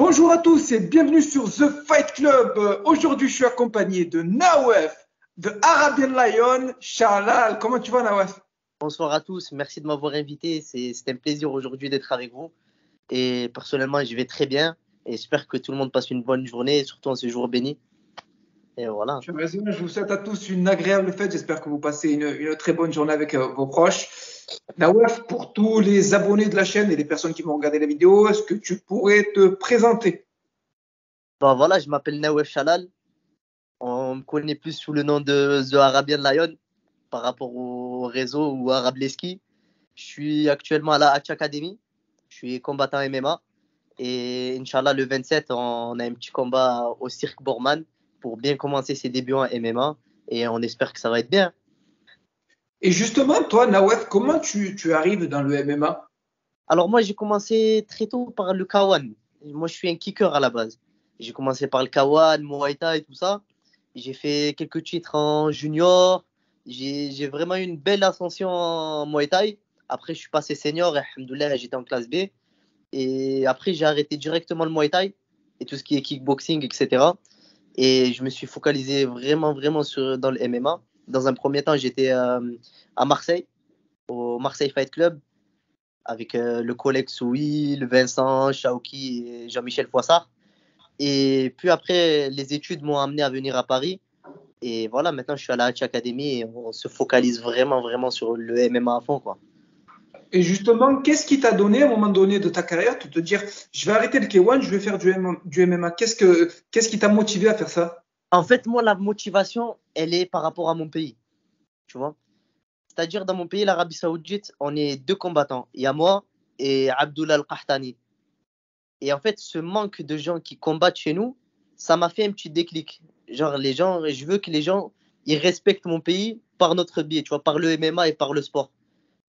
Bonjour à tous et bienvenue sur The Fight Club. Aujourd'hui, je suis accompagné de Nawef, de Arabian Lion, Shalal. Comment tu vas, Nawef? Bonsoir à tous, merci de m'avoir invité. C'est un plaisir aujourd'hui d'être avec vous. Et personnellement, je vais très bien. Et j'espère que tout le monde passe une bonne journée, surtout en ce jour béni. Et voilà. Tu as raison, je vous souhaite à tous une agréable fête. J'espère que vous passez une très bonne journée avec vos proches. Nawef, pour tous les abonnés de la chaîne et les personnes qui vont regarder la vidéo, est-ce que tu pourrais te présenter? Bon, voilà, je m'appelle Nawef Shalal. On me connaît plus sous le nom de The Arabian Lion par rapport au réseau ou Arab Leski. Je suis actuellement à la Hatch Academy. Je suis combattant MMA. Et Inch'Allah, le 27, on a un petit combat au Cirque Borman pour bien commencer ses débuts en MMA. Et on espère que ça va être bien. Et justement, toi, Nawef, comment tu arrives dans le MMA? Alors moi, j'ai commencé très tôt par le Kawan. Moi, je suis un kicker à la base. J'ai commencé par le Kawan, Muay Thai et tout ça. J'ai fait quelques titres en junior. J'ai vraiment eu une belle ascension en Muay Thai. Après, je suis passé senior et alhamdoulilah, j'étais en classe B. Et après, j'ai arrêté directement le Muay Thai et tout ce qui est kickboxing, etc. Et je me suis focalisé vraiment dans le MMA. Dans un premier temps, j'étais à Marseille, au Marseille Fight Club avec le collègue Souil, Vincent, Chaouki et Jean-Michel Foissard. Et puis après, les études m'ont amené à venir à Paris. Et voilà, maintenant je suis à la Hatch Academy et on se focalise vraiment sur le MMA à fond, quoi. Et justement, qu'est-ce qui t'a donné à un moment donné de ta carrière de te dire, je vais arrêter le K1, je vais faire du MMA. Qu'est-ce qui t'a motivé à faire ça? En fait, moi, la motivation, elle est par rapport à mon pays, tu vois. C'est-à-dire, dans mon pays, l'Arabie Saoudite, on est deux combattants. Il y a moi et Abdullah Al-Qahtani. Et en fait, ce manque de gens qui combattent chez nous, ça m'a fait un petit déclic. Genre, les gens, je veux que les gens, ils respectent mon pays par notre biais, tu vois, par le MMA et par le sport.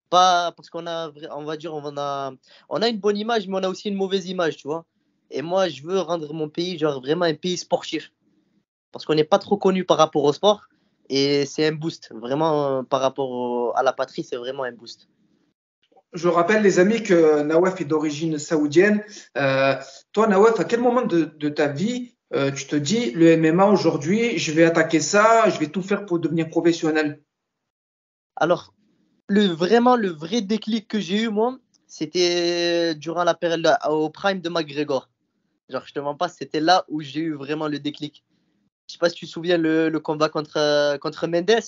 Pas parce qu'on a, on va dire, on a une bonne image, mais on a aussi une mauvaise image, tu vois. Et moi, je veux rendre mon pays, genre, vraiment un pays sportif. Parce qu'on n'est pas trop connu par rapport au sport. Et c'est un boost. Vraiment, par rapport à la patrie, c'est vraiment un boost. Je rappelle, les amis, que Nawaf est d'origine saoudienne. Euh, Toi, Nawaf, à quel moment de ta vie tu te dis, le MMA aujourd'hui, je vais attaquer ça, je vais tout faire pour devenir professionnel? Alors, vraiment, le vrai déclic que j'ai eu, moi, c'était durant la période au prime de McGregor. Genre, je te mens pas, c'était là où j'ai eu vraiment le déclic. Je sais pas si tu te souviens le combat contre Mendes.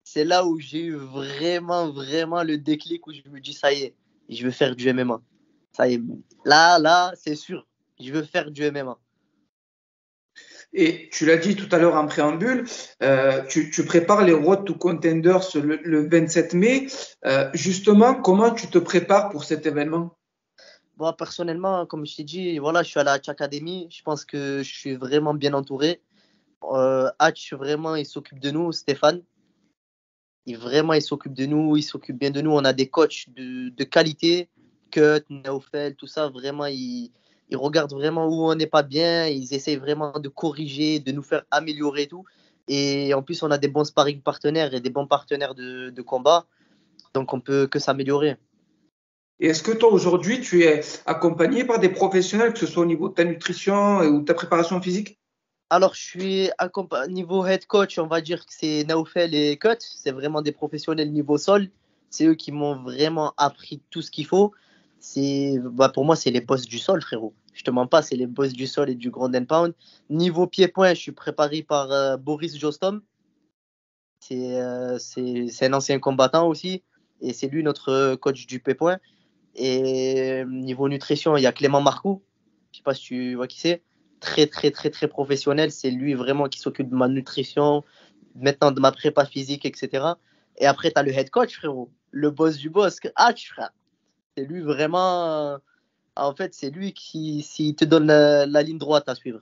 C'est là où j'ai eu vraiment le déclic où je me dis, ça y est, je veux faire du MMA. Ça y est, là, c'est sûr, je veux faire du MMA. Et tu l'as dit tout à l'heure en préambule, tu prépares les Road to Contenders le 27 mai. Justement, comment tu te prépares pour cet événement? Moi, personnellement, comme je t'ai dit, voilà, je suis à la Hatch Academy. Je pense que je suis vraiment bien entouré. Hatch, vraiment, il s'occupe de nous, Stéphane. Il s'occupe de nous, il s'occupe bien de nous. On a des coachs de qualité, Cut, Neofel, tout ça. Vraiment, ils regardent vraiment où on n'est pas bien. Ils essayent vraiment de corriger, de nous faire améliorer et tout. Et en plus, on a des bons sparring partenaires et des bons partenaires de combat. Donc, on peut que s'améliorer. Et est-ce que toi, aujourd'hui, tu es accompagné par des professionnels, que ce soit au niveau de ta nutrition ou de ta préparation physique? Alors, je suis niveau head coach, on va dire que c'est Naoufel et Cut. C'est vraiment des professionnels niveau sol. C'est eux qui m'ont vraiment appris tout ce qu'il faut. Pour moi, c'est les boss du sol, frérot. Je te mens pas, c'est les boss du sol et du ground and pound. Niveau pied-point, je suis préparé par Boris Jostom. C'est un ancien combattant aussi. Et c'est lui notre coach du pied-point. Et niveau nutrition, il y a Clément Marcoux. Je sais pas si tu vois qui c'est. Très professionnel. C'est lui vraiment qui s'occupe de ma nutrition, maintenant de ma prépa physique, etc. Et après, tu as le head coach, frérot. Le boss du boss. Ah, frère. C'est lui vraiment. En fait, c'est lui qui te donne la ligne droite à suivre.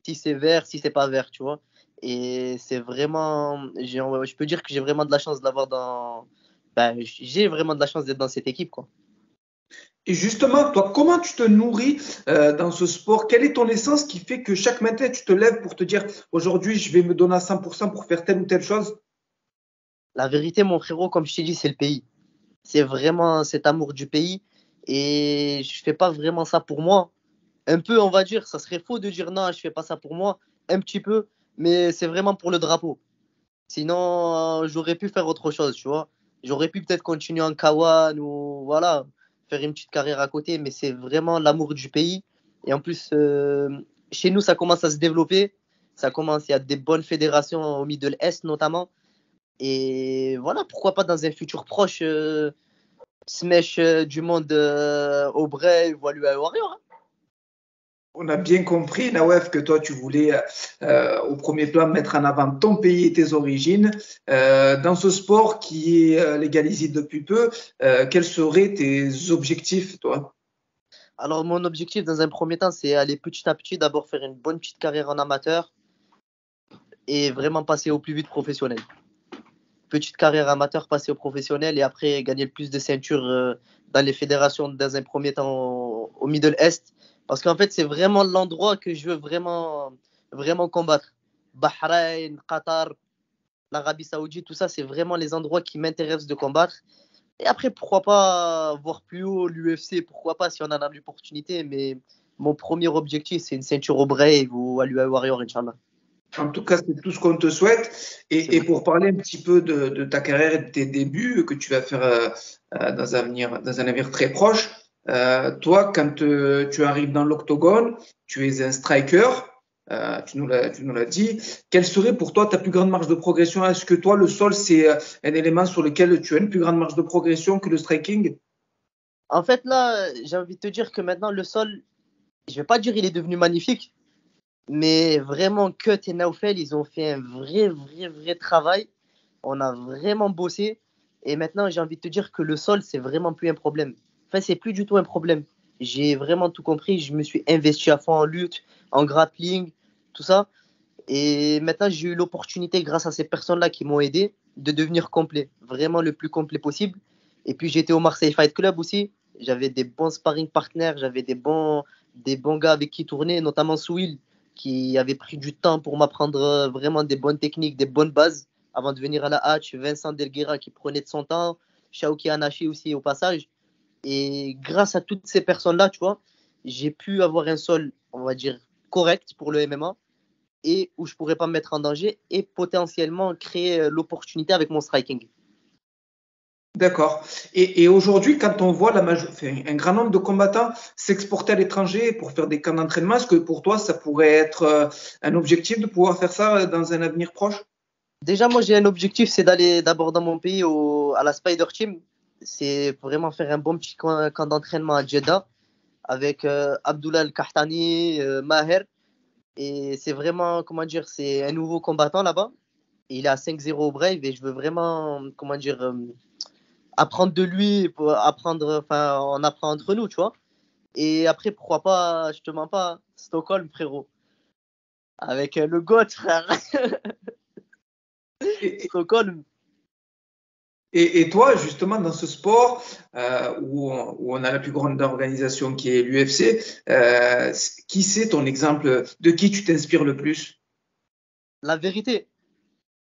Si c'est vert, si c'est pas vert, tu vois. Et c'est vraiment. Je peux dire que j'ai vraiment de la chance de l'avoir dans. Ben, j'ai vraiment de la chance d'être dans cette équipe, quoi. Et justement, toi, comment tu te nourris dans ce sport? Quelle est ton essence qui fait que chaque matin, tu te lèves pour te dire, aujourd'hui, je vais me donner à 100% pour faire telle ou telle chose? La vérité, mon frérot, comme je t'ai dit, c'est le pays. C'est vraiment cet amour du pays. Et je fais pas vraiment ça pour moi. Un peu, on va dire, ça serait faux de dire non, je fais pas ça pour moi, un petit peu, mais c'est vraiment pour le drapeau. Sinon, j'aurais pu faire autre chose, tu vois. J'aurais pu peut-être continuer en Kawan ou voilà, faire une petite carrière à côté, mais c'est vraiment l'amour du pays. Et en plus, chez nous, ça commence à se développer. Ça commence, il y a des bonnes fédérations au Middle East notamment. Et voilà, pourquoi pas dans un futur proche, smash du monde au Brave ou à l'UA Warrior, hein. On a bien compris, Nawef, que toi, tu voulais au premier plan mettre en avant ton pays et tes origines. Dans ce sport qui est légalisé depuis peu, quels seraient tes objectifs, toi? Alors, mon objectif dans un premier temps, c'est aller petit à petit, d'abord faire une bonne petite carrière en amateur et vraiment passer au plus vite professionnel. Petite carrière amateur, passer au professionnel et après gagner le plus de ceintures dans les fédérations dans un premier temps au Middle East. Parce qu'en fait, c'est vraiment l'endroit que je veux vraiment, vraiment combattre. Bahreïn, Qatar, l'Arabie Saoudite, tout ça, c'est vraiment les endroits qui m'intéressent de combattre. Et après, pourquoi pas voir plus haut l'UFC, pourquoi pas si on en a l'opportunité. Mais mon premier objectif, c'est une ceinture au Brave ou à l'UA Warrior, Inch'Allah. En tout cas, c'est tout ce qu'on te souhaite. Et pour parler un petit peu de ta carrière et de tes débuts que tu vas faire dans un avenir très proche, toi, quand tu arrives dans l'octogone, tu es un striker, tu nous l'as dit. Quelle serait pour toi ta plus grande marge de progression? Est-ce que toi, le sol, c'est un élément sur lequel tu as une plus grande marge de progression que le striking? En fait, là, j'ai envie de te dire que maintenant, le sol, je vais pas dire il est devenu magnifique, mais vraiment, Cut et Naufel, ils ont fait un vrai, vrai, vrai travail. On a vraiment bossé. Et maintenant, j'ai envie de te dire que le sol, c'est vraiment plus un problème. Enfin, c'est plus du tout un problème. J'ai vraiment tout compris. Je me suis investi à fond en lutte, en grappling, tout ça. Et maintenant, j'ai eu l'opportunité, grâce à ces personnes-là qui m'ont aidé, de devenir complet. Vraiment le plus complet possible. Et puis, j'étais au Marseille Fight Club aussi. J'avais des bons sparring partners, j'avais des bons gars avec qui tourner, notamment Souil, qui avait pris du temps pour m'apprendre vraiment des bonnes techniques, des bonnes bases avant de venir à la hatch. Vincent Delguera qui prenait de son temps. Shaoki Anashi aussi au passage. Et grâce à toutes ces personnes-là, tu vois, j'ai pu avoir un sol, on va dire, correct pour le MMA et où je pourrais pas me mettre en danger et potentiellement créer l'opportunité avec mon striking. D'accord. Et aujourd'hui, quand on voit enfin, un grand nombre de combattants s'exporter à l'étranger pour faire des camps d'entraînement, est-ce que pour toi, ça pourrait être un objectif de pouvoir faire ça dans un avenir proche? Déjà, moi, j'ai un objectif, c'est d'aller d'abord dans mon pays à la Spider Team. C'est vraiment faire un bon petit camp d'entraînement à Jeddah avec Abdullah Al-Kahtani, Maher. Et c'est vraiment, comment dire, c'est un nouveau combattant là-bas. Il est à 5-0 au Brave et je veux vraiment, comment dire, apprendre de lui, pour apprendre, enfin, on apprend entre nous, tu vois. Et après, pourquoi pas, je te mens pas, Stockholm, frérot. Avec le GOAT, frère. Et, Stockholm. et toi, justement, dans ce sport où on a la plus grande organisation qui est l'UFC, qui c'est ton exemple? De qui tu t'inspires le plus? La vérité,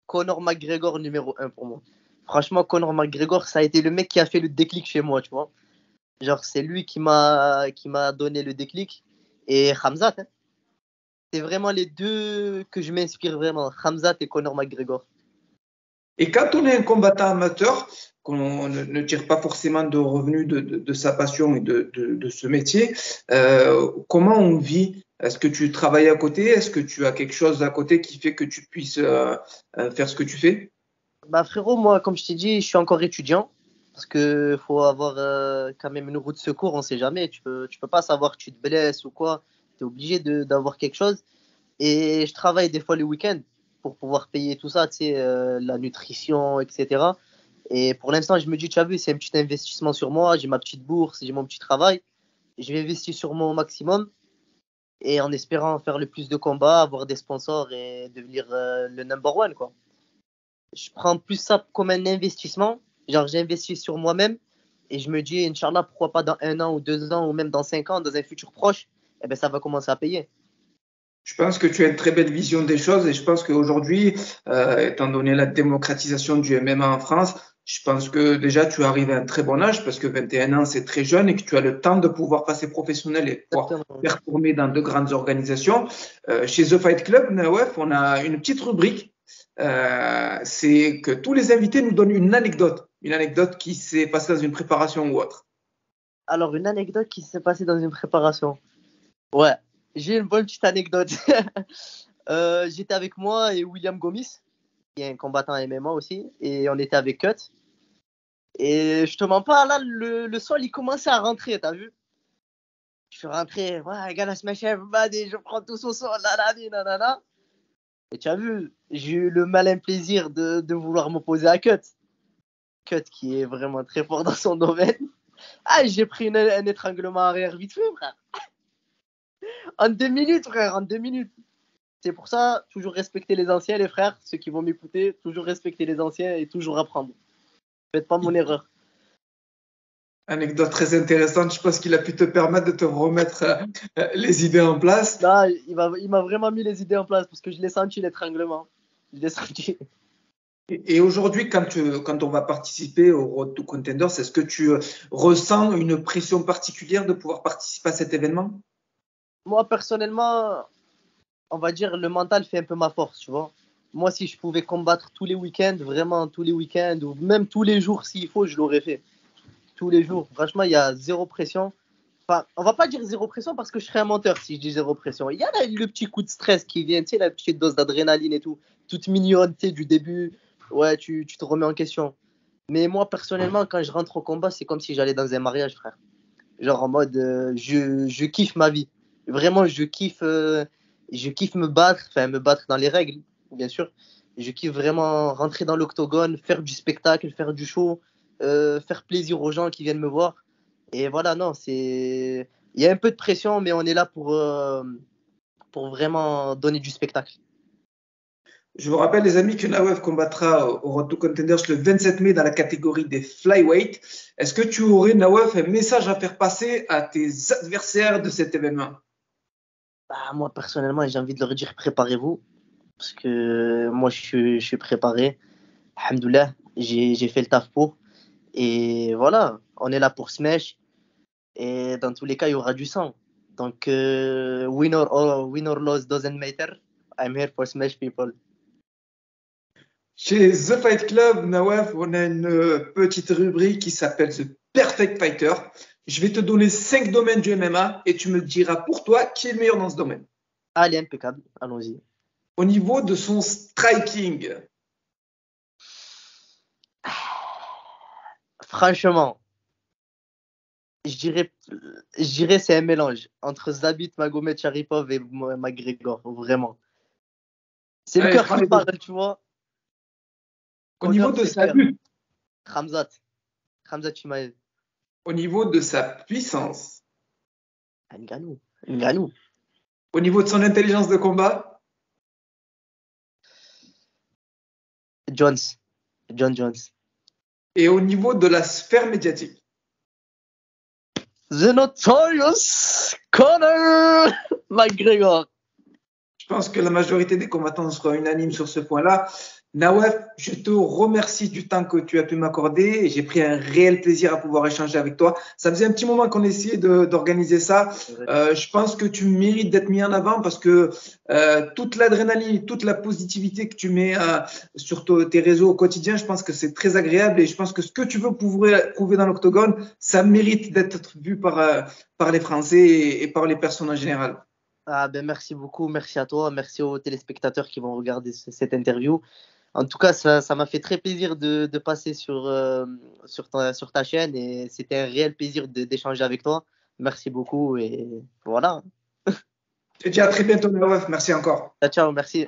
Conor McGregor numéro un pour moi. Franchement, Conor McGregor, ça a été le mec qui a fait le déclic chez moi, tu vois. Genre, c'est lui qui m'a donné le déclic. Et Khamzat, hein. C'est vraiment les deux que je m'inspire vraiment. Khamzat et Conor McGregor. Et quand on est un combattant amateur, qu'on ne tire pas forcément de revenus de sa passion et de ce métier, comment on vit? Est-ce que tu travailles à côté? Est-ce que tu as quelque chose à côté qui fait que tu puisses faire ce que tu fais? Bah frérot, moi, comme je t'ai dit, je suis encore étudiant. Parce que faut avoir quand même une roue de secours, on sait jamais. Tu peux pas savoir que tu te blesses ou quoi. Tu es obligé d'avoir quelque chose. Et je travaille des fois le week-end pour pouvoir payer tout ça, tu sais, la nutrition, etc. Et pour l'instant, je me dis, tu as vu, c'est un petit investissement sur moi. J'ai ma petite bourse, j'ai mon petit travail. Je vais investir sur moi au maximum et en espérant faire le plus de combats, avoir des sponsors et devenir le number one, quoi. Je prends plus ça comme un investissement. Genre, j'investis sur moi-même et je me dis, Inch'Allah, pourquoi pas dans 1 an ou 2 ans ou même dans 5 ans, dans un futur proche, eh ben, ça va commencer à payer. Je pense que tu as une très belle vision des choses et je pense qu'aujourd'hui, étant donné la démocratisation du MMA en France, je pense que déjà tu arrives à un très bon âge parce que 21 ans c'est très jeune et que tu as le temps de pouvoir passer professionnel et pouvoir Exactement. performer dans de grandes organisations. Chez The Fight Club, Nawef, on a une petite rubrique. C'est que tous les invités nous donnent une anecdote qui s'est passée dans une préparation ou autre. Alors, une anecdote qui s'est passée dans une préparation. Ouais, j'ai une bonne petite anecdote. J'étais avec moi et William Gomis, qui est un combattant MMA aussi, et on était avec Cut. Et je te mens pas, là, le sol, il commençait à rentrer, t'as vu? Je suis rentré, ouais, gars, la smash, je prends tout son sol, nanana. Et tu as vu, j'ai eu le malin plaisir de vouloir m'opposer à Cut. Cut qui est vraiment très fort dans son domaine. Ah, j'ai pris un étranglement arrière vite fait, frère. En 2 minutes, frère, en 2 minutes. C'est pour ça, toujours respecter les anciens, les frères, ceux qui vont m'écouter, toujours respecter les anciens et toujours apprendre. Faites pas mon erreur. Anecdote très intéressante. Je pense qu'il a pu te permettre de te remettre les idées en place. Là, il m'a vraiment mis les idées en place parce que je l'ai senti, l'étranglement. Je l'ai senti. Et aujourd'hui, quand on va participer au Road to Contenders, est-ce que tu ressens une pression particulière de pouvoir participer à cet événement? Moi, personnellement, on va dire le mental fait un peu ma force, tu vois. Moi, si je pouvais combattre tous les week-ends, vraiment tous les week-ends, ou même tous les jours s'il faut, je l'aurais fait. Tous les jours. Franchement, il y a zéro pression. Enfin, on va pas dire zéro pression parce que je serais un menteur si je dis zéro pression. Il y a là, le petit coup de stress qui vient, tu sais, la petite dose d'adrénaline et tout, toute mignonne, tu sais, du début. Ouais, tu te remets en question. Mais moi, personnellement, quand je rentre au combat, c'est comme si j'allais dans un mariage, frère. Genre en mode, je kiffe ma vie. Vraiment, je kiffe me battre, enfin me battre dans les règles, bien sûr. Je kiffe vraiment rentrer dans l'octogone, faire du spectacle, faire du show, faire plaisir aux gens qui viennent me voir. Et voilà, non, c'est. Il y a un peu de pression, mais on est là pour vraiment donner du spectacle. Je vous rappelle, les amis, que Nawef combattra au Road to Contenders le 27 mai dans la catégorie des flyweight. Est-ce que tu aurais, Nawef, un message à faire passer à tes adversaires de cet événement? Bah, moi, personnellement, j'ai envie de leur dire préparez-vous. Parce que moi, je suis préparé. Alhamdoulilah, j'ai fait le taf pour. Et voilà, on est là pour smash. Et dans tous les cas, il y aura du sang. Donc, win or loss doesn't matter. I'm here for smash people. Chez The Fight Club, Nawaf, on a une petite rubrique qui s'appelle The Perfect Fighter. Je vais te donner 5 domaines du MMA et tu me diras pour toi qui est le meilleur dans ce domaine. Allez, impeccable. Allons-y. Au niveau de son striking, Franchement, je dirais, je dirais c'est un mélange entre Zabit, Magomed Sharipov et McGregor, vraiment. C'est le allez, je cœur prends qui les deux. parle, tu vois. Au niveau Connor, de c'est le sa cœur. lutte, Khamzat Chimaev. au niveau de sa puissance, Ngannou. Ngannou. au niveau de son intelligence de combat Jones. John Jones. et au niveau de la sphère médiatique. The Notorious Conor McGregor. Je pense que la majorité des combattants seront unanimes sur ce point-là. Nawaf, je te remercie du temps que tu as pu m'accorder. J'ai pris un réel plaisir à pouvoir échanger avec toi. Ça faisait un petit moment qu'on essayait d'organiser ça. Je pense que tu mérites d'être mis en avant parce que toute l'adrénaline, toute la positivité que tu mets sur tes réseaux au quotidien, je pense que c'est très agréable et je pense que ce que tu veux prouver dans l'octogone, ça mérite d'être vu par les Français et par les personnes en général. Ah ben merci beaucoup, merci à toi, merci aux téléspectateurs qui vont regarder cette interview. En tout cas, ça m'a fait très plaisir de passer sur ta chaîne et c'était un réel plaisir d'échanger avec toi. Merci beaucoup et voilà. Je te dis à très bientôt, Nawaf. Merci encore. Ciao, ciao, merci.